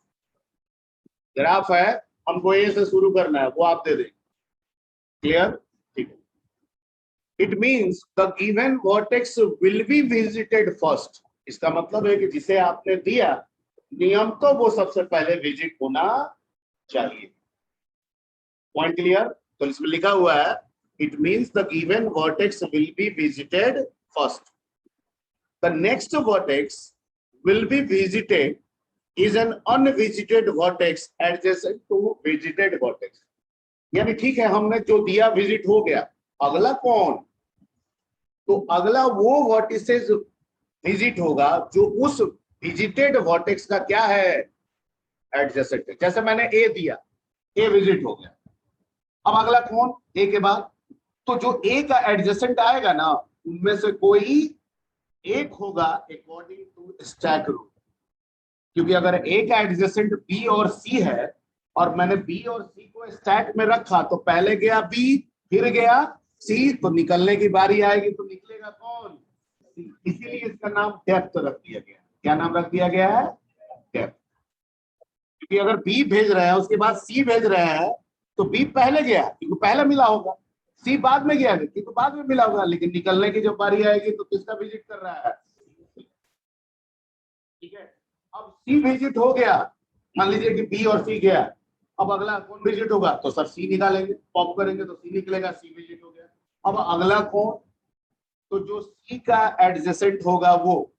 ग्राफ है, हमको ए से शुरू करना है, वो आप दे देंगे, क्लियर, ठीक है। It means the given vertex will be visited first. इसका मतलब है कि जिसे आपने दिया नियम तो वो सबसे पहले विजिट होना चाहिए। Point clear? तो इसमें लिखा हुआ है it means the given vertex will be visited first, the next vertex will be visited is an unvisited vertex adjacent to visited vertex। यानी ठीक है हमने जो दिया विजिट हो गया, अगला कौन, तो अगला वो वर्टिसेस विजिट होगा जो उस विजिटेड वर्टेक्स का क्या है, एडजेसेंट है। जैसे मैंने ए दिया, ए विजिट हो गया, अब अगला कौन ए के बाद, तो जो ए का एडजेसेंट आएगा ना उनमें से कोई एक होगा अकॉर्डिंग टू स्टैक रूल, क्योंकि अगर ए का एडजेसेंट बी और सी है और मैंने बी और सी को स्टैक में रखा, तो पहले गया बी फिर गया सी, तो निकलने की बारी आएगी तो निकलेगा कौन? सी। इसीलिए इसका नाम डेप्थ रख दिया गया। क्या नाम रख दिया गया है? डेप्थ। क्योंकि अगर बी भेज रहे हैं उसके बाद सी भेज रहे हैं तो बी पहले गया क्योंकि पहले मिला होगा, सी बाद में गया क्योंकि बाद में मिला होगा, लेकिन निकलने की जब बारी आएगी तो किसका विजिट कर रहा है? ठीक है। अब सी विजिट हो गया, मान लीजिए कि बी और सी गया, अब अगला कौन विजिट होगा? तो सर सी निकालेंगे, पॉप करेंगे तो सी निकलेगा, सी विजिट हो गया। अब अगला कौन? तो जो सी का एडजेसेंट होगा वो,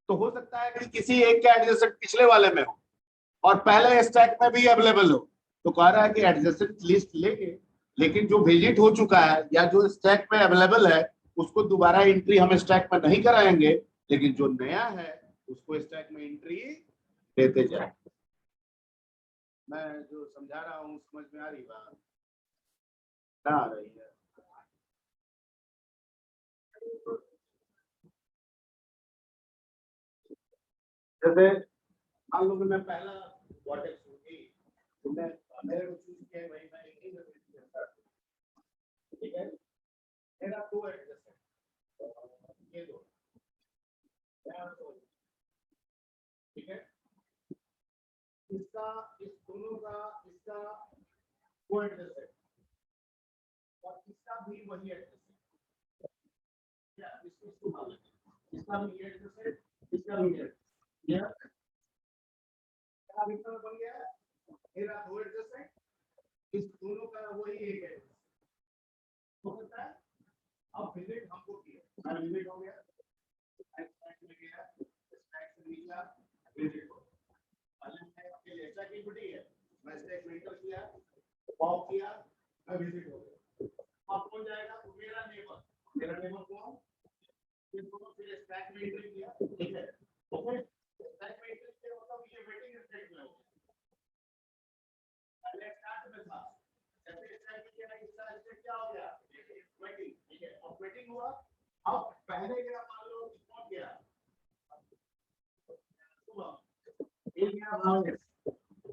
तो हो सकता है कि किसी एक का एडजेसेंट पिछले वाले में हो और पहले स्टैक में भी अवेलेबल हो, तो कह रहा है कि एडजेसेंट लिस्ट लेके, लेकिन जो विजिट हो चुका है या जो स्टैक में अवेलेबल है उसको दोबारा एंट्री हम स्टैक में नहीं कराएंगे, लेकिन जो नया है उसको स्टैक में एंट्री देते जाए। मैं जो समझा रहा हूँ समझ में आ रही बात? ना आ रही है? जैसे मान लो कि मैं पहला वर्टेक्स होगी तो मैं मेरे को चूज किया भाई, मैं यही करता, ठीक है। मेरा दो एडजस्ट है, ये दो, ठीक है। इसका, इस दोनों का, इसका वो एडजस्ट है और इसका भी वही एडजस्ट है, क्या इसका भी एडजस्ट है, इसका भी एडजस्ट, क्या बन गया है? मेरा दो एडजस्ट है, इस दोनों का वही एक है, हो सकता है। अब विजिट हमको किया, मैं विजिट हो गया, स्टैक में गया, स्टैक से नीचे विजिट हो, पहले मैं अपने लेटर की बड़ी है, मैं स्टैक में एंटर किया, पॉप किया, मैं विजिट हो गया। अब कौन जाएगा? तो मेरा नेबर कौन? ये दोनों फिर स्टैक में एंटर किया, ठीक है। ओके, स्टैक में एंटर किया मतलब ये वेटिंग स्टैक में हो गया, पहले स्टार्ट में था, जैसे स्टैक में किया इसका स्टैक क्या हो गया? वेटिंग, ठीक है। अब वेटिंग हुआ, अब पहले गया, मान लो कौन गया? शुभम, ये गया भावेश,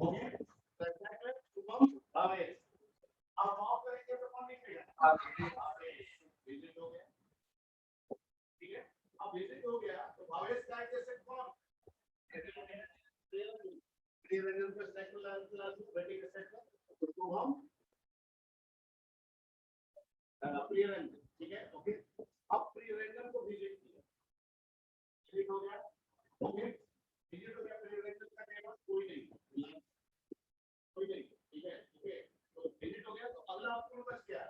ओके, तो स्टैक में शुभम भावेश, अब ऑफ करेंगे तो कौन निकलेगा? भावेश, विजिट हो गया, ठीक है। अब विजिट हो गया तो भावेश का एडजेसेंट कौन? प्रियरंजन को स्टैक में ला दूं, वेटिंग स्टैक में, तो हम प्रियरंजन, ठीक है, ओके। अब प्रियरंजन को विजिट किया, विजिट हो गया, ओके, विजिट हो गया, प्रियरंजन का नेबर कोई नहीं, ठीक है, ठीक है। तो विजिट हो गया, तो अगला आपको बच गया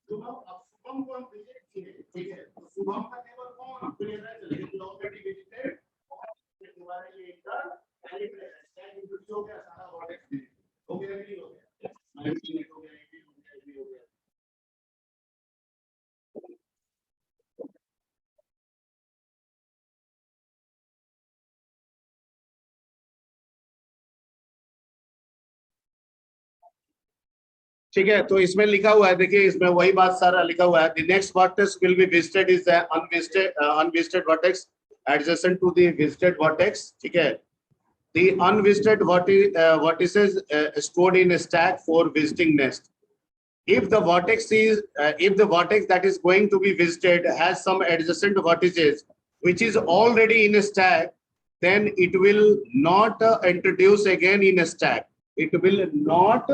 शुभम। अब शुभम को हम विजिट किए, ठीक है, तो शुभम का नेबर कौन? प्रियरंजन, लेकिन ऑलरेडी विजिटेड, दोबारा ये इंटर स्टैक इंट्रोड्यूस हो गया, सारा वर्टेक्स हो गया कि नहीं हो गया? विजिट हो गया, ये हो गया। ठीक है, तो इसमें लिखा हुआ है, देखिए इसमें वही बात सारा लिखा हुआ है, the next vertex will be visited is the unvisited vertex adjacent to the visited vertex, ठीक है। The unvisited vertices stored in a stack for visiting next. If the vertex that is going to be visited has some adjacent vertices which is already in a stack, then it will not introduce again in a stack. It will not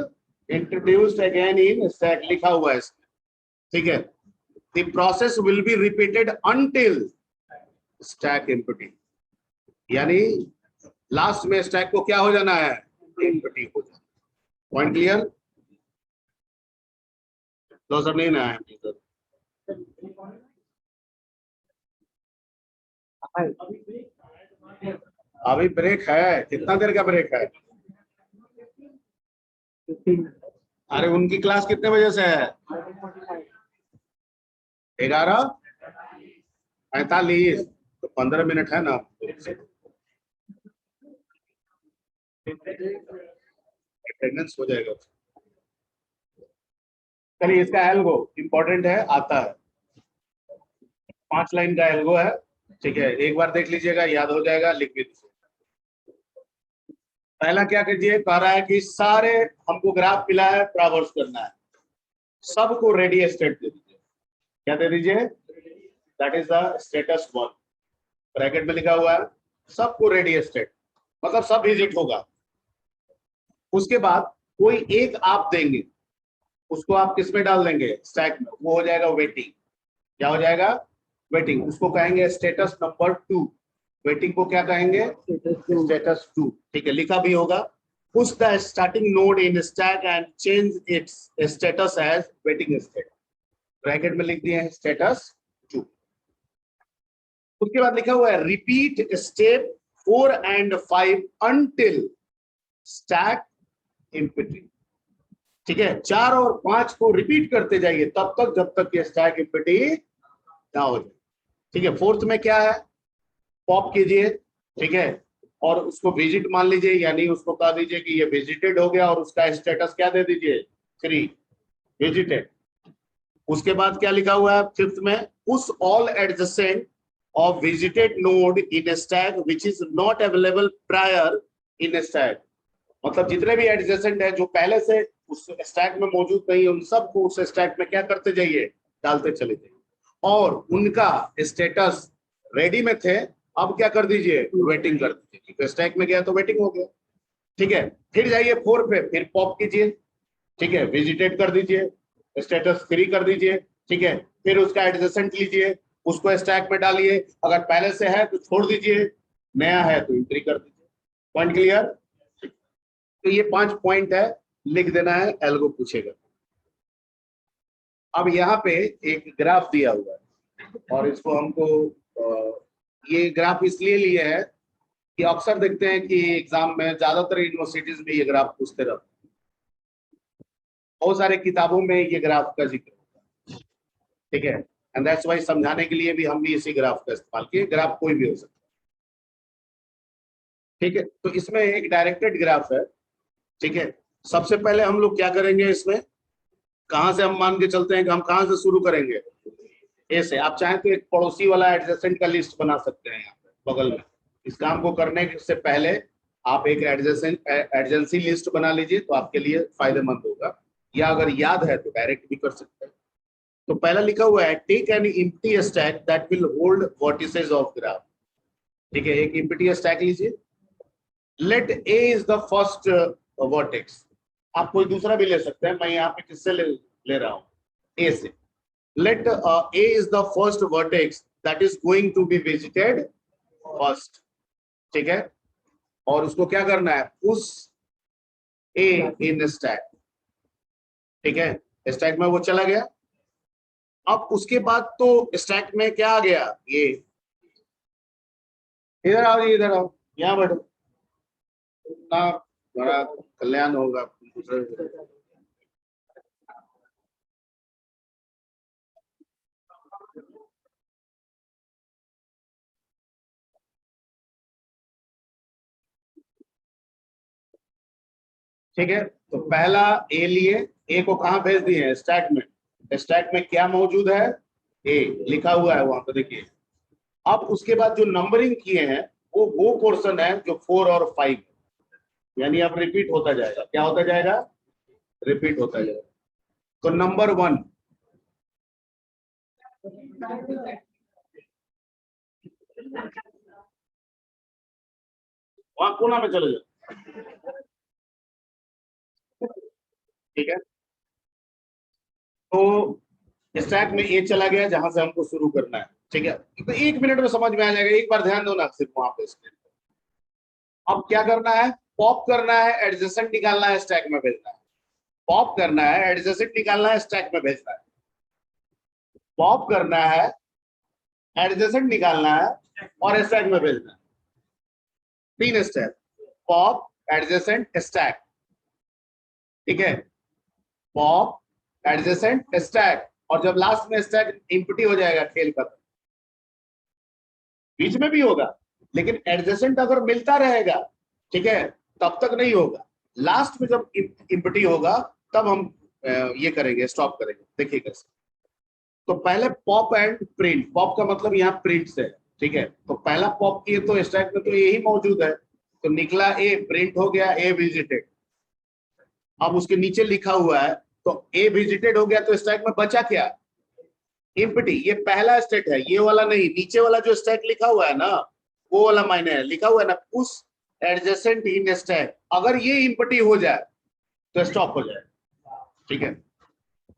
introduced again in stack, लिखा हुआ है, ठीक है। The process will be repeated until stack empty, यानी last में stack को क्या हो जाना है? एम्प्टी हो जाना। Point clear? क्लोजर नहीं ना है अभी ब्रेक है, कितना देर का ब्रेक है? अरे उनकी क्लास कितने बजे से है? 11:45, तो 15 मिनट है ना, अटेंडेंस हो जाएगा। चलिए, इसका एल्गो इंपॉर्टेंट है, आता है, 5 लाइन का एल्गो है, ठीक है। एक बार देख लीजिएगा, याद हो जाएगा, लिख भी दीजिए। पहला क्या कीजिए, कह रहा है कि सारे हमको ग्राफ मिला है, ट्रावर्स करना है, सबको रेडी स्टेट दे दीजिए। क्या दे दीजिए? That is the status 1, bracket में लिखा हुआ है सबको रेडी स्टेट, मतलब सब विजिट होगा। उसके बाद कोई एक आप देंगे, उसको आप किस में डाल देंगे? स्टैक में, वो हो जाएगा वेटिंग। क्या हो जाएगा? वेटिंग। उसको कहेंगे स्टेटस नंबर 2। वेटिंग को क्या कहेंगे? स्टेटस 2। ठीक है, लिखा भी होगा। Push the starting node in stack and change its status as waiting state. Bracket में लिख दिए हैं स्टेटस 2। उसके बाद लिखा हुआ है repeat step 4 and 5 until stack empty. ठीक है, 4 और 5 को रिपीट करते जाइए तब तक जब तक ये स्टैक एम्प्टी ना हो जाए। ठीक है, फोर्थ में क्या है? पॉप कीजिए। ठीक है, और उसको विजिट मान लीजिए, यानी उसको कह दीजिए कि ये विजिटेड हो गया और उसका स्टेटस क्या दे दीजिए? 3 विजिटेड। उसके बाद क्या लिखा हुआ है फिफ्थ में? Push all adjacent of visited node in stack which is not available prior in stack. मतलब जितने भी एडजेसेंट है जो पहले से उस स्टैक में मौजूद नहीं है, उन सबको उस स्टैक में क्या करते जाइए? डालते चले जाइए। और उनका स्टेटस रेडी में थे, अब क्या कर दीजिए? वेटिंग कर दीजिए। तो स्टैक में गया तो वेटिंग हो गया। ठीक है, फिर जाइए 4 पे, फिर पॉप कीजिए। ठीक है, विजिटेड कर दीजिए, स्टेटस 3 कर दीजिए। ठीक है, फिर उसका एडजेसेंट लीजिए, उसको स्टैक में डालिए, अगर पहले से है तो छोड़ दीजिए, नया है तो एंट्री कर दीजिए। Point clear? तो ये 5 पॉइंट है, लिख देना है, एल्गो पूछेगा। अब यहाँ पे एक ग्राफ दिया हुआ है और इसको हमको ये ग्राफ इसलिए लिए है कि अक्सर देखते हैं कि एग्जाम में ज्यादातर यूनिवर्सिटीज में ये ग्राफ पूछते रहते हैं। बहुत सारे किताबों में ये ग्राफ का जिक्र होता है। ठीक है, एंड दैट्स व्हाई समझाने के लिए भी हम भी इसी ग्राफ का इस्तेमाल किए। ग्राफ कोई भी हो सकता है। ठीक है, तो इसमें एक डायरेक्टेड ग्राफ है। ठीक है, सबसे पहले हम लोग क्या करेंगे, इसमें कहां से हम मान के चलते हैं कि हम कहां से शुरू करेंगे? ए से। आप चाहें तो एक पड़ोसी वाला एडजेसेंट का लिस्ट बना सकते हैं यहाँ पे बगल में। इस काम को करने से पहले आप एक एडजेंसी लिस्ट बना लीजिए तो आपके लिए फायदेमंद होगा, या अगर याद है तो डायरेक्ट भी कर सकते हैं। तो पहला लिखा हुआ है take an empty stack that will hold vertices of graph. ठीक है, एक एम्प्टी स्टैक लीजिए। Let A is the first vertex. आप कोई दूसरा भी ले सकते हैं, मैं यहाँ पे किससे ले रहा हूँ? ए से। Let A is the first vertex that is going to be visited first. ठीक है, और उसको क्या करना है? Push A in stack। ठीक है, स्टैक में वो चला गया। अब उसके बाद तो स्टैक में क्या आ गया? ये इधर आओ जी, इधर आओ, यहाँ बैठो ना, बड़ा कल्याण होगा। ठीक है, तो पहला ए लिए, ए को कहां भेज दिए? स्टैक में। स्टैक में क्या मौजूद है? ए लिखा हुआ है वहां पे, देखिए। अब उसके बाद जो नंबरिंग किए हैं वो पोर्शन है जो 4 और 5, यानी अब रिपीट होता जाएगा। क्या होता जाएगा? रिपीट होता जाएगा। तो नंबर 1, वहां कोना में चले जाओ। ठीक है, तो स्टैक में ए चला गया जहां से हमको शुरू करना है। ठीक है, तो 1 मिनट में समझ में आ जाएगा, एक बार ध्यान दो ना सिर्फ वहां पे स्क्रीन पे। अब क्या करना है? पॉप करना है, एडजेसेंट निकालना है, स्टैक में भेजना है। पॉप करना है, एडजेसेंट निकालना है, स्टैक में भेजना है। पॉप करना है, एडजेसेंट निकालना है और स्टैक में भेजना है। 3 स्टेप, पॉप, एडजेसेंट, स्टैक। ठीक है, पॉप, एडजेसेंट, स्टैक, और जब लास्ट में स्टैक एम्प्टी हो जाएगा, खेल खत्म। बीच में भी होगा, लेकिन एडजेसेंट अगर मिलता रहेगा, ठीक है, तब तक नहीं होगा। लास्ट में जब एम्प्टी होगा तब हम ये करेंगे, स्टॉप करेंगे। देखिए कैसे। तो पहले पॉप एंड प्रिंट। पॉप का मतलब यहाँ प्रिंट से है। ठीक है, तो पहला पॉप किए तो स्टैक में तो यही मौजूद है, तो निकला ए, प्रिंट हो गया ए विजिटेड। अब उसके नीचे लिखा हुआ है तो ए विजिटेड हो गया, तो स्टैक में बचा क्या? एम्प्टी। ये पहला स्टेट है, ये वाला नहीं, नीचे वाला जो स्टैक लिखा हुआ है ना वो वाला मायने है, लिखा हुआ है ना पुश एडजेसेंट इन स्टैक। अगर ये एम्प्टी हो जाए तो स्टॉप हो जाए, ठीक है।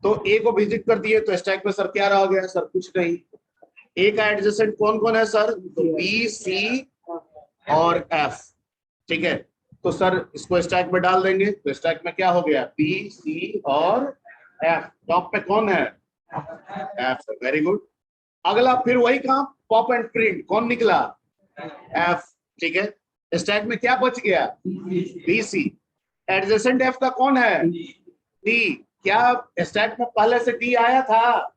तो ए को विजिट कर दिए तो स्टैक में सर क्या रह गया? सर कुछ नहीं। ए का एडजेसेंट कौन कौन है सर? तो बी, सी और एफ, ठीक है। तो सर इसको स्टैक में डाल देंगे तो स्टैक में क्या हो गया? बी, सी और एफ। टॉप पे कौन है? एफ। Very good. अगला फिर वही काम, पॉप एंड प्रिंट। कौन निकला? एफ, ठीक है। स्टैक में क्या बच गया? बी, सी। एडजेसेंट एफ का कौन है? डी। क्या स्टैक में पहले से डी आया था?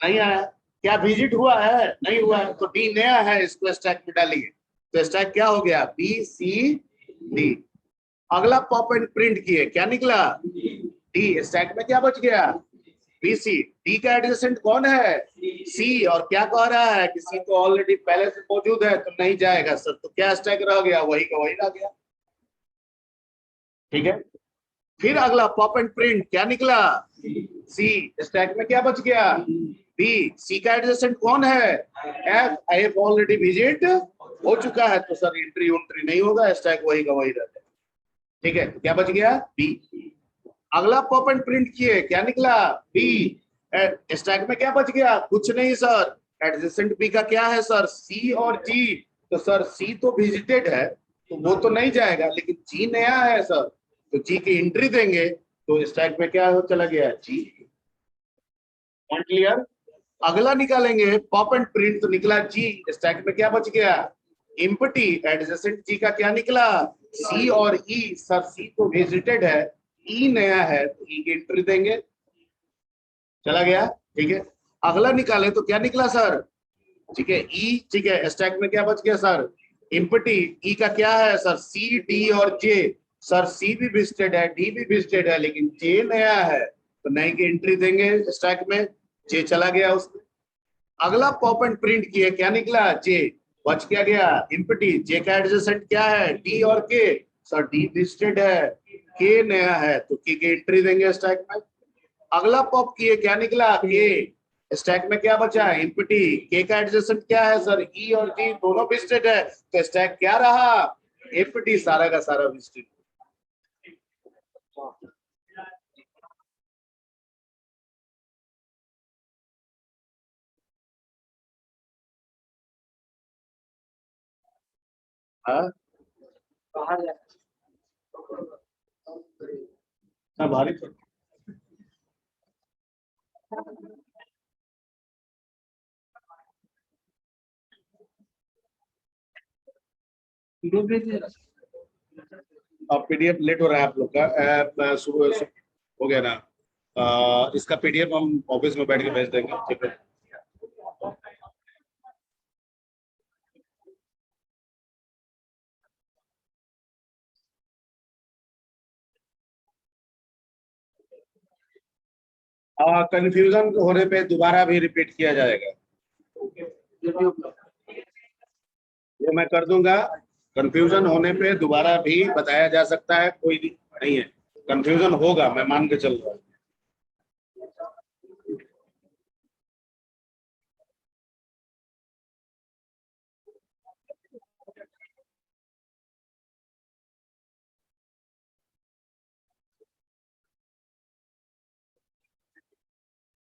नहीं आया। क्या विजिट हुआ है? नहीं हुआ है। तो डी नया है, इसको स्टैक में डालिए तो स्टैक क्या हो गया? बी, सी, डी। अगला पॉप एंड प्रिंट किए, क्या निकला? डी। स्टैक में क्या बच गया? बी, सी। डी का एडजेसेंट कौन है? सी। और क्या कह रहा है कि सी तो ऑलरेडी पहले से मौजूद है तो नहीं जाएगा सर। तो क्या स्टैक रह गया? वही का वही रह गया, ठीक है। फिर अगला पॉप एंड प्रिंट, क्या निकला? सी। स्टैक में क्या बच गया? बी। सी का एडजेसेंट कौन है? एफ। एफ ऑलरेडी विजिट हो चुका है तो सर एंट्री उंट्री नहीं होगा, स्टैक वही का वही रहता है, ठीक है। तो क्या बच गया? बी। अगला पॉप एंड प्रिंट किए, क्या निकला? बी। स्टैक में क्या बच गया? कुछ नहीं सर। एडजेसेंट बी का क्या है सर? सी और जी। तो सर सी तो विजिटेड है तो वो तो नहीं जाएगा, लेकिन जी नया है सर, तो जी की एंट्री देंगे तो स्टैक में क्या हो चला गया? जी। Point clear. अगला निकालेंगे पॉप एंड प्रिंट तो निकला जी। स्टैक में क्या बच गया? एम्प्टी। एडजेसेंट जी का क्या निकला? सी और ई। सर सी तो विजिटेड है, ई नया है तो ई की एंट्री देंगे, चला गया, ठीक है। अगला निकाले तो क्या निकला सर? ठीक है, ई, ठीक है। स्टैक में क्या बच गया सर? एम्प्टी। ई का क्या है सर? सी, डी और जे। सर सी भी विजिटेड है, डी भी विजिटेड है, लेकिन जे नया है तो नई की एंट्री देंगे स्टैक में, जे चला गया उसमें। अगला पॉप एंड प्रिंट किए, क्या निकला? जे। बच क्या गया? एम्प्टी। जे का एडजेसेंट क्या है? डी और के। सर डी विजिटेड है, के नया है तो के की एंट्री देंगे स्टैक में। अगला पॉप किए, क्या निकला? के। स्टैक में क्या बचा? एम्प्टी। के का एडजेसेंट क्या है सर? ई और जी दोनों विजिटेड है तो स्टैक क्या रहा? एम्प्टी, सारा का सारा विजिटेड। हाँ हाँ, भारी तो। अब पीडीएफ लेट हो रहा है आप लोग का, सुबह हो गया ना? इसका पीडीएफ हम ऑफिस में बैठ के भेज देंगे, ठीक है। कंफ्यूजन होने पे दोबारा भी रिपीट किया जाएगा, ये मैं कर दूंगा। कंफ्यूजन होने पे दोबारा भी बताया जा सकता है, कोई नहीं है। कंफ्यूजन होगा, मैं मान के चल रहा हूँ।